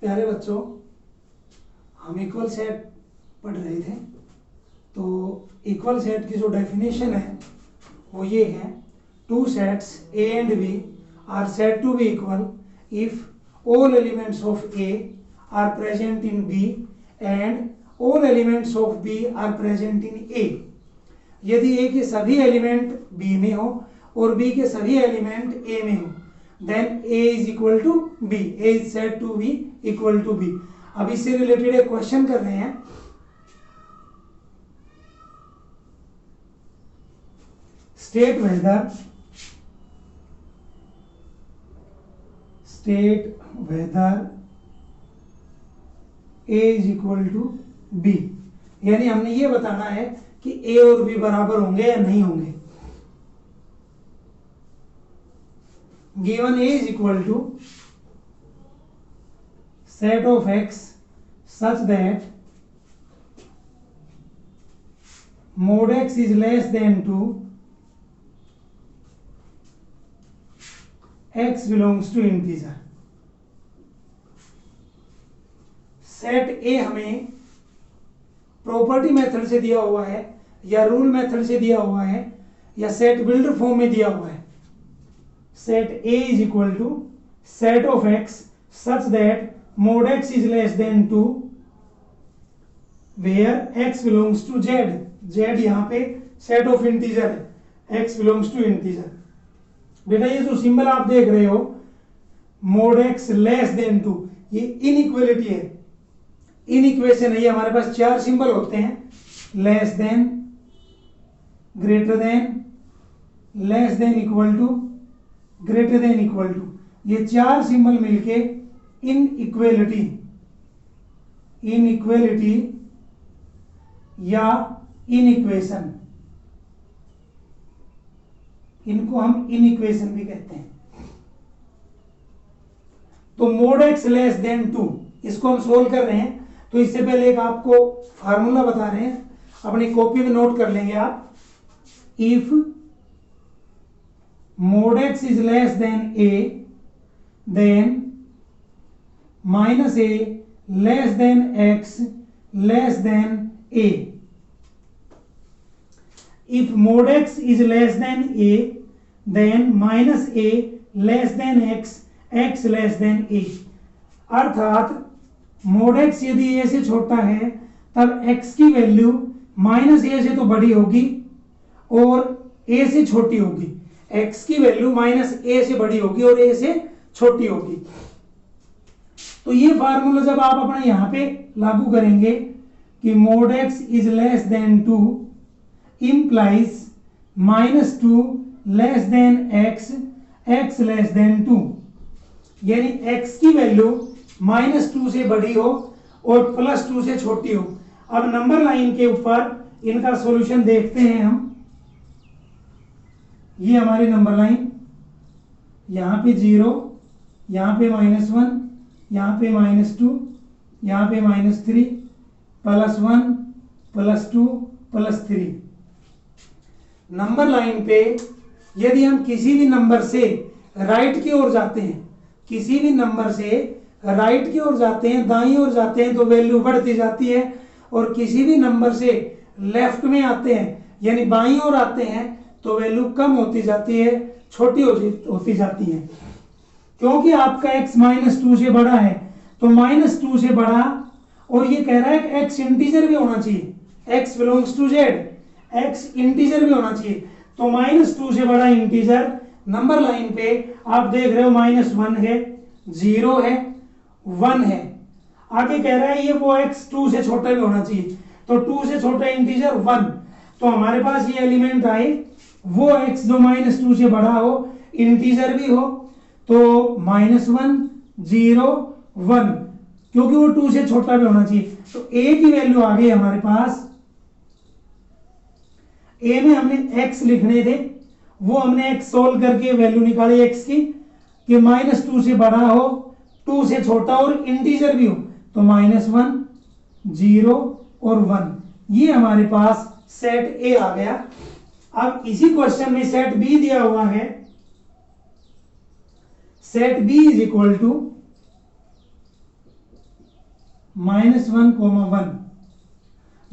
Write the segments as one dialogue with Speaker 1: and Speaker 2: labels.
Speaker 1: प्यारे बच्चों, हम इक्वल सेट पढ़ रहे थे। तो इक्वल सेट की जो डेफिनेशन है वो ये है, two sets A and B are said to be equal if all elements of A are present in B and all elements of B are present in A. यदि A के सभी element B में हो और B के सभी element A में हो, then A is equal to B, A is said to be equal to B. अब इससे रिलेटेड एक क्वेश्चन कर रहे हैं। State whether A is equal to B, यानी हमने ये बताना है कि ए और बी बराबर होंगे या नहीं होंगे। Given A is equal to set of x such that mod x is less than 2, x belongs to integer। Set ए हमें प्रॉपर्टी मेथड से दिया हुआ है या रूल मेथड से दिया हुआ है या सेट बिल्डर फॉर्म में दिया हुआ है। Set A is equal to set of x such that mod x is less than 2 where x belongs to z। z यहां पे सेट ऑफ इंटीजर है, x belongs to इंटीजर। बेटा ये जो सिंबल आप देख रहे हो mod x less than 2, ये इनइक्वालिटी है, इनइक्वेशन है। ये हमारे पास चार सिंबल होते हैं, less than, greater than, less than equal to, greater than equal to. ये चार सिंबल मिलके इनइक्वालिटी या इनइक्वेशन, इनको हम इनइक्वेशन भी कहते हैं। तो mod x लेस देन 2, इसको हम सोल्व कर रहे हैं। तो इससे पहले एक आपको फार्मूला बता रहे हैं, अपनी कॉपी में नोट कर लेंगे आप। If mod x is less than a, then minus a less than x less than a। if mod x is less than a, then minus a less than x x less than a। अर्थात mod x यदि a से छोटा है तब x की value minus a से तो बड़ी होगी और a से छोटी होगी। x की वैल्यू माइनस a से बड़ी होगी और a से छोटी होगी। तो ये फार्मूला जब आप अपने यहां पे लागू करेंगे कि mod x is less then 2 implies minus 2 less than x x less than 2, यानी x की वैल्यू माइनस 2 से बड़ी हो और प्लस 2 से छोटी हो। अब नंबर लाइन के ऊपर इनका सॉल्यूशन देखते हैं हम। ये हमारी नंबर लाइन, यहां पे 0, यहां पे -1, यहाँ पे -2, यहाँ पे -3, +1, +2, +3। नंबर लाइन पे यदि हम किसी भी नंबर से राइट की ओर जाते हैं, किसी भी नंबर से राइट की ओर जाते हैं, दाईं ओर जाते हैं तो वैल्यू बढ़ती जाती है, और किसी भी नंबर से लेफ्ट में आते हैं यानी बाईं ओर आते हैं तो वैल्यू कम होती जाती है, छोटी होती जाती है। क्योंकि आपका x -2 से बड़ा है तो -2 से बड़ा, और ये कह रहा है कि x इंटीजर भी होना चाहिए, x belongs to z, x integer भी होना चाहिए। तो -2 से बड़ा इंटीजर नंबर लाइन पे आप देख रहे हो -1 है, 0 है, 1 है। आगे कह रहा है ये वो x 2 से छोटा भी होना चाहिए, तो 2 से छोटा इंटीजर 1। तो हमारे पास ये एलिमेंट आए वो x जो -2 से बड़ा हो, इंटीजर भी हो, तो -1, 0, 1, क्योंकि वो 2 से छोटा भी होना चाहिए। तो a की वैल्यू आ गई हमारे पास। a में हमने x लिखने थे, वो हमने x सोल्व करके वैल्यू निकाली x की कि -2 से बड़ा हो, 2 से छोटा और इंटीजर भी हो, तो -1, 0 और 1। ये हमारे पास सेट a आ गया। अब इसी क्वेश्चन में सेट b दिया हुआ है। Set b is equal to -1,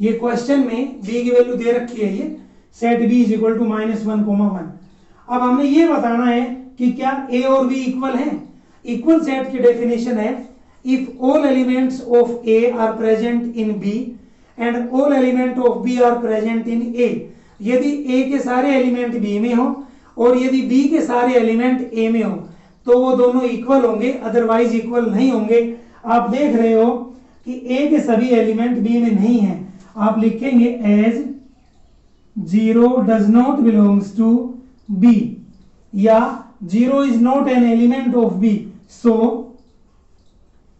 Speaker 1: ये क्वेश्चन में b की वैल्यू दे रखी है, ये set b is equal to -1, अब हमने ये बताना है कि क्या a और b इक्वल हैं। इक्वल सेट की डेफिनेशन है if all elements of a are present in b and all element of b are present in a, यदि a के सारे एलिमेंट b में हो और यदि b के सारे एलिमेंट a में हो तो वो दोनों इक्वल होंगे, अदरवाइज इक्वल नहीं होंगे। आप देख रहे हो कि a के सभी एलिमेंट b में नहीं है, आप लिखेंगे as 0 does not belongs to b या 0 is not an element of b, so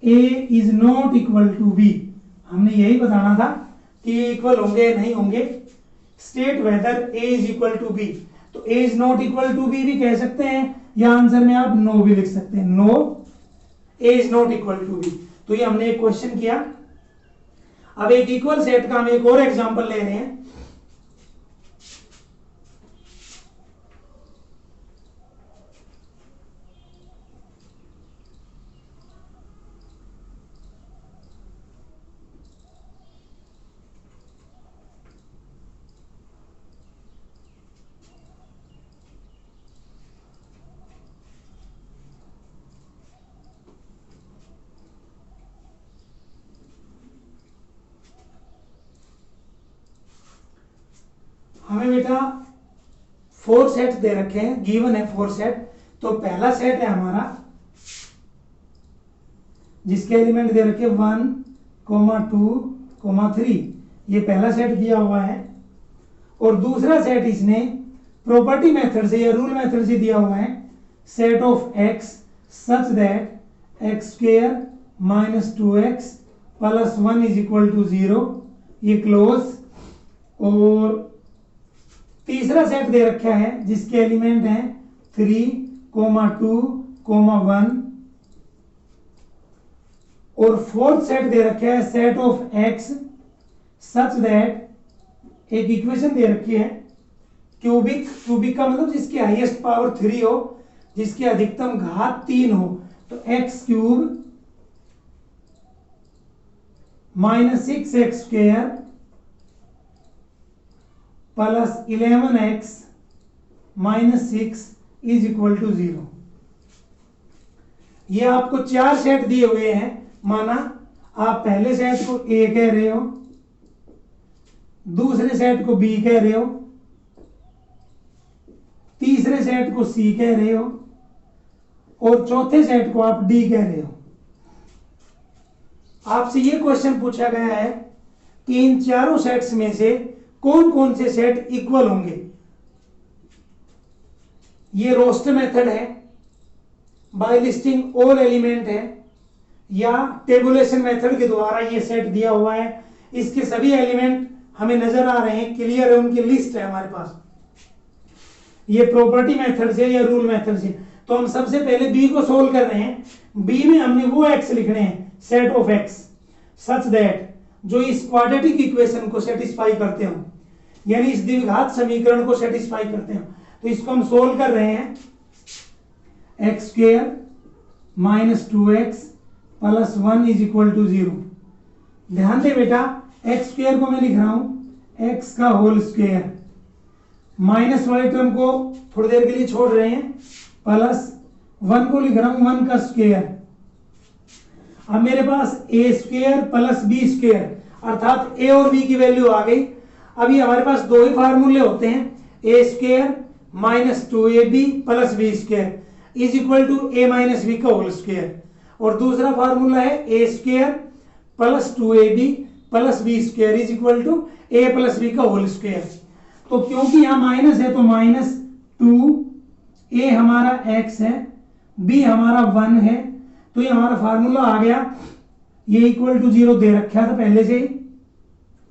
Speaker 1: a is not equal to b। हमने यही बताना था कि इक्वल होंगे नहीं होंगे। State whether a is equal to b, तो a is not equal to b भी कह सकते हैं या आंसर में आप नो भी लिख सकते हैं, no a is not equal to b। तो ये हमने एक क्वेश्चन किया। अब एक इक्वल सेट का हम एक और एग्जांपल ले रहे हैं। हमें बेटा 4 सेट दे रखे हैं, गिवन है 4 सेट। तो पहला सेट है हमारा जिसके एलिमेंट दे रखे 1, 2, 3, ये पहला सेट दिया हुआ है। और दूसरा सेट इसने प्रॉपर्टी मेथड से या रूल मेथड से दिया हुआ है, set of x such that x square minus 2x plus 1 is equal to 0, ये क्लोज। और तीसरा सेट दे रखा है जिसके एलिमेंट हैं 3, 2, 1। और फोर्थ सेट दे रखा है set of x such that एक इक्वेशन दे रखी है क्यूबिक का मतलब जिसकी हाईएस्ट पावर 3 हो, जिसकी अधिकतम घात 3 हो, तो x cube minus 6x square plus 11x minus 6 is equal to 0। ये आपको 4 सेट दिए हुए हैं। माना आप पहले सेट को a कह रहे हो, दूसरे सेट को b कह रहे हो, तीसरे सेट को c कह रहे हो और चौथे सेट को आप d कह रहे हो। आपसे ये क्वेश्चन पूछा गया है कि इन चारों सेट्स में से कौन कौन से सेट इक्वल होंगे। ये रोस्टर मेथड है, बाय लिस्टिंग ऑल एलिमेंट है, या टेबुलेशन मेथड के द्वारा ये सेट दिया हुआ है। इसके सभी एलिमेंट हमें नजर आ रहे हैं, क्लियर है, उनकी लिस्ट है हमारे पास। ये प्रॉपर्टी मेथड से या रूल मेथड से। तो हम सबसे पहले बी को सोल्व कर रहे हैं। बी में हमने वो एक्स लिखने हैं, set of x such that जो इस क्वाड्रेटिक इक्वेशन को सेटिस्फाई करते हो, यानी इस द्विघात समीकरण को सेटिस्फाई करते हो। तो इसको हम सोल्व कर रहे हैं। X square minus 2x plus 1 is equal to 0। ध्यान दे बेटा, एक्स स्क्वायर को मैं लिख रहा हूं एक्स का होल स्क्वायर, माइनस वाले टर्म को थोड़ी देर के लिए छोड़ रहे हैं, प्लस 1 को लिख रहा हूं 1 का स्क्वायर। अब मेरे पास a square plus b square अर्थात a और b की वैल्यू आ गई। अभी हमारे पास दो ही फार्मूले होते हैं, a square minus 2ab plus b square is equal to a minus b का होल स्क्वायर, और दूसरा फार्मूला है a square plus 2ab plus b square is equal to a plus b का होल स्क्वायर। तो क्योंकि यहां minus है तो माइनस 2, a हमारा x है, b हमारा 1 है, तो ये हमारा फार्मूला आ गया। ये इक्वल टू 0 दे रखा था पहले से ही,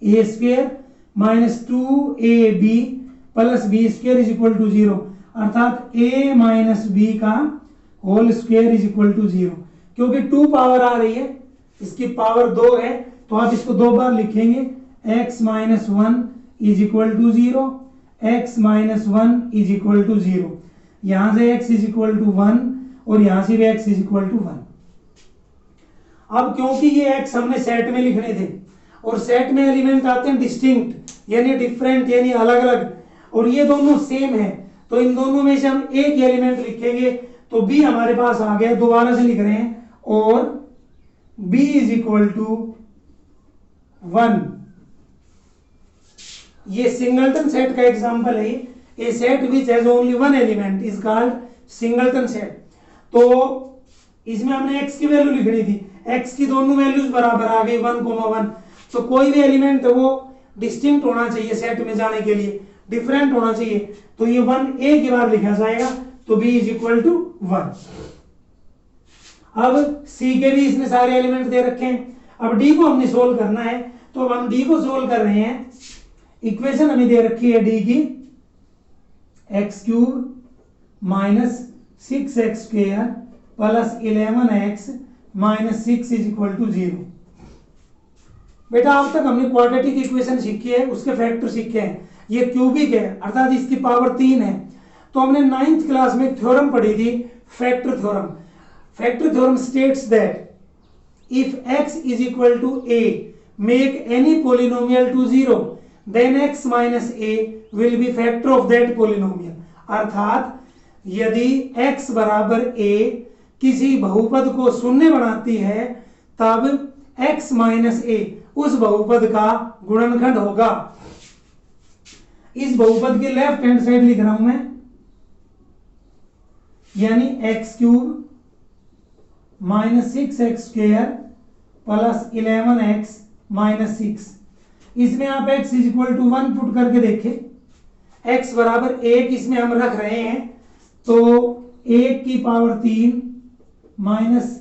Speaker 1: a square minus 2ab plus b square is equal to 0, अर्थात a माइनस b का whole square is equal to 0। क्योंकि 2 पावर आ रही है, इसकी पावर 2 है, तो आप इसको 2 बार लिखेंगे, x minus 1 is equal to 0, x minus 1 is equal to 0। यहां से x इज इक्वल टू 1 और यहां से भी x इज इक्वल टू 1। अब क्योंकि ये एक्स हमने सेट में लिखने थे और सेट में एलिमेंट आते हैं डिस्टिंक्ट यानी डिफरेंट यानी अलग अलग, और ये दोनों सेम है, तो इन दोनों में से हम एक एलिमेंट लिखेंगे, तो बी हमारे पास आ गया, दोबारा से लिख रहे हैं, और बी इज इक्वल टू 1। ये सिंगलटन सेट का एग्जांपल है। A set which has only one element is called singleton set. तो इसमें हमने x की वैल्यू लिखनी थी, x की दोनों वैल्यूज बराबर आ गई 1,1, तो कोई भी एलिमेंट है वो डिस्टिंक्ट होना चाहिए सेट में जाने के लिए, डिफरेंट होना चाहिए, तो ये 1 एक ही बार लिखा जाएगा, तो b इज इक्वल टू 1। अब c के भी इसमें सारे एलिमेंट दे रखे हैं, अब d को हमने सोल्व करना है, तो अब हम d को सोल्व कर रहे हैं। इक्वेशन हमें दे रखी है d की x³ minus 6x square plus 11x minus 6 is equal to 0। बेटा अब तक हमने क्वाड्रेटिक इक्वेशन सीखी है, उसके फैक्टर सीखे हैं, ये क्यूबिक है अर्थात इसकी पावर 3 है। तो हमने 9th क्लास में थ्योरम पढ़ी थी, factor theorem. Factor theorem states that if x is equal to a make any polynomial to 0 then x minus a will be factor of that polynomial। अर्थात यदि x बराबर a किसी बहुपद को शून्य बनाती है तब x माइनस a उस बहुपद का गुणनखंड होगा। इस बहुपद के लेफ्ट हैंड साइड लिख रहा हूं मैं, यानी x³ minus 6x square plus 11x minus 6। इसमें आप x is equal to 1 put करके देखें, x बराबर 1 इसमें हम रख रहे हैं, तो 1 की पावर 3 माइनस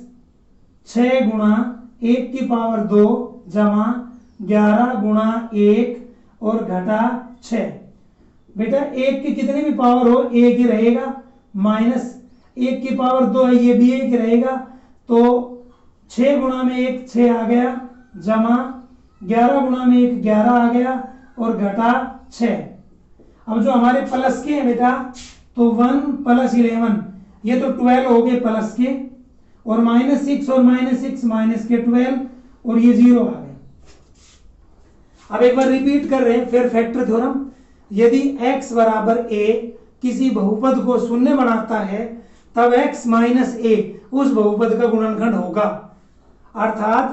Speaker 1: 6 गुणा 1 की पावर 2 जमा 11 गुणा 1 और घटा 6। बेटा 1 की कितनी भी पावर हो 1 ही रहेगा, माइनस 1 की पावर 2 है ये भी 1 रहेगा, तो 6 गुणा में 1 6 आ गया, जमा 11 गुणा में 1 11 आ गया और घटा 6। अब जो हमारे प्लस के हैं बेटा, तो 1 प्लस 11 ये तो 12 हो गए प्लस के, और माइनस 6 और माइनस 6 माइनस के 12 और ये 0 आ गया। अब एक बार रिपीट कर रहे हैं फिर फैक्टर थ्योरम। यदि x बराबर a किसी बहुपद को शून्य बनाता है तब x माइनस a उस बहुपद का गुणनखंड होगा। अर्थात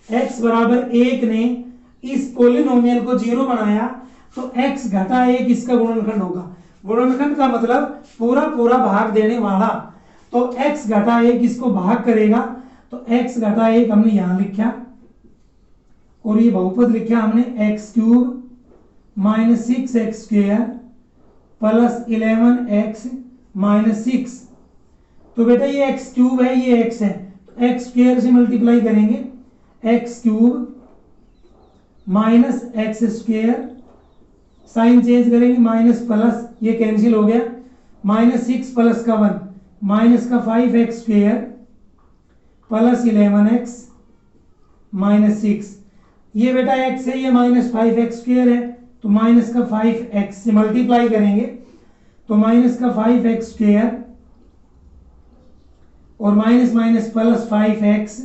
Speaker 1: x बराबर 1 ने इस पोलिनोमियल को 0 बनाया तो x घटा 1 इसका गुणनखंड होगा। गुणनखंड का मतलब पूरा पूरा भाग देने वाला, तो x घटा 1 इसको भाग करेगा, तो x घटा 1 हमने यहां लिखा और ये बहुपद लिखा हमने x³ minus 6x square plus 11x minus 6। तो बेटा ये x³ है ये x है, तो x स्क्वायर से मल्टीप्लाई करेंगे, x³ minus x square, sign change करेंगे माइनस प्लस, ये कैंसिल हो गया, माइनस 6 प्लस का 1 माइनस का 5x square plus 11x minus 6। ये बेटा x है, ये माइनस 5x स्क्वायर है, तो माइनस का 5x से मल्टीप्लाई करेंगे, तो माइनस का 5x स्क्वायर और minus minus plus 5x,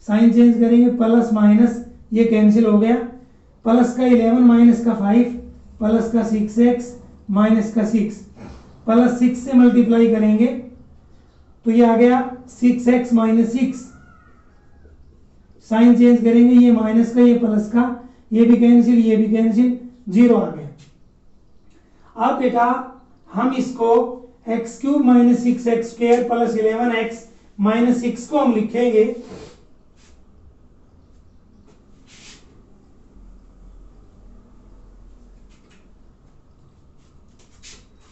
Speaker 1: sign change करेंगे प्लस माइनस, ये कैंसिल हो गया, प्लस का 11 माइनस का 5 प्लस का 6x माइनस का 6 प्लस 6 से मल्टीप्लाई करेंगे तो ये आ गया 6x माइनस 6, साइन चेंज करेंगे, ये माइनस का ये प्लस का, ये भी कैंसिल ये भी कैंसिल, 0 आ गया। अब बेटा हम इसको x³ minus 6x square plus 11x minus 6 को हम लिखेंगे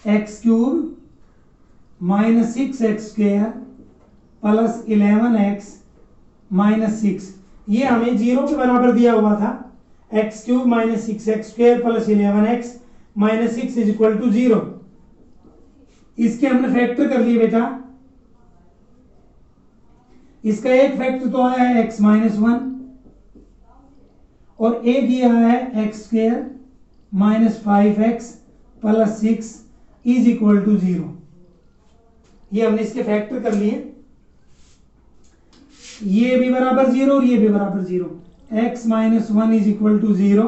Speaker 1: x³ minus 6x square plus 11x minus 6। ये हमें 0 के बराबर दिया हुआ था, x³ minus 6x square plus 11x minus 6 is equal to 0। इसके हमने फैक्टर कर लिए बेटा, इसका एक फैक्टर तो आया है x माइनस 1 और एक ये आया है x square minus 5x plus 6 is equal to 0। ये हमने इसके फैक्टर कर लिए। ये भी बराबर 0 और ये भी बराबर 0, x minus 1 is equal to 0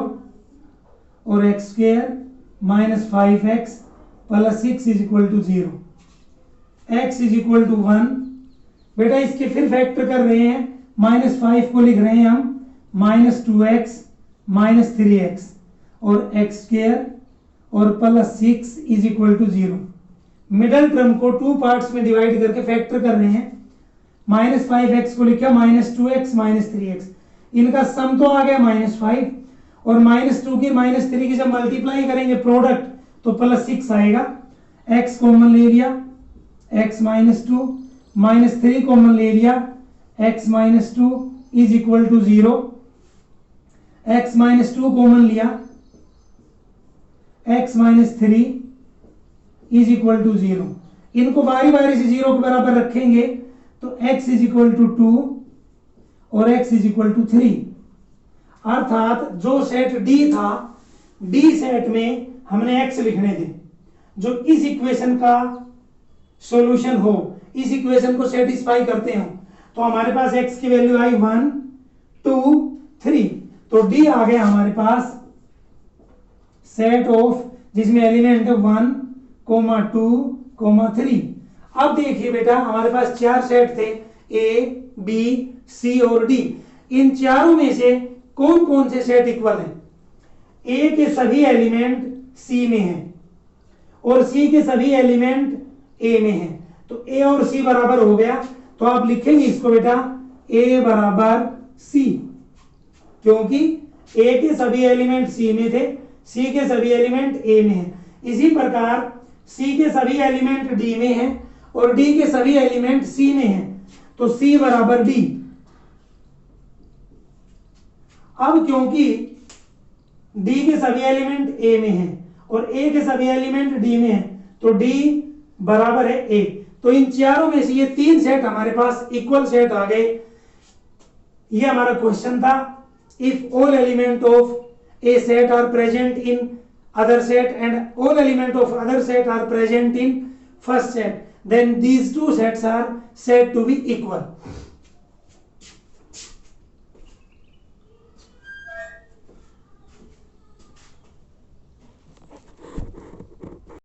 Speaker 1: और x square minus 5x plus 6 is equal to 0, x is equal to 1। बेटा इसके फिर फैक्टर कर रहे हैं, -5 को लिख रहे हैं हम -2x माइनस 3x और एक्स स्क्वायर और plus 6 is equal to 0। Middle term को 2 पार्ट्स में डिवाइड करके फैक्टर कर रहे हैं। -5x को लिखा -2x माइनस 3x, इनका सम तो आ गया -5 और -2 की -3 की जब मल्टीप्लाई करेंगे प्रोडक्ट तो +6 आएगा। x कॉमन ले लिया, x -2 -3 कॉमन ले लिया, x -2 is equal to 0, x -2 common लिया, x -3 इज इक्वल टू 0। इनको बारी बारी से 0 के बराबर रखेंगे तो x इज इक्वल टू 2 और x इज इक्वल टू 3। अर्थात जो सेट D था, D सेट में हमने x लिखने थे जो इस इक्वेशन का सॉल्यूशन हो, इस इक्वेशन को सेटिस्फाई करते हो। तो हमारे पास x की वैल्यू आई 1 2 3, तो D आ गया हमारे पास सेट ऑफ जिसमें एलिमेंट है 1 2 3। अब देखिए बेटा हमारे पास 4 सेट थे A B C और D, इन चारों में से कौन कौन से सेट इक्वल हैं? A के सभी एलिमेंट C में हैं और C के सभी एलिमेंट A में हैं, तो A और C बराबर हो गया। तो आप लिखेंगे इसको बेटा A बराबर C, क्योंकि A के सभी एलिमेंट C में थे, C के सभी एलिमेंट A में हैं। इसी प्रकार C के सभी एलिमेंट D में हैं और D के सभी एलिमेंट C में हैं, तो C बराबर D। अब क्योंकि D के सभी एलिमेंट A में हैं और A के सभी एलिमेंट D में हैं, तो D बराबर है A। तो इन चारों में से ये 3 सेट हमारे पास इक्वल सेट आ गए। ये हमारा क्वेश्चन था, if all element of a set are present in other set and all element of other set are present in first set, then these two sets are said to be equal।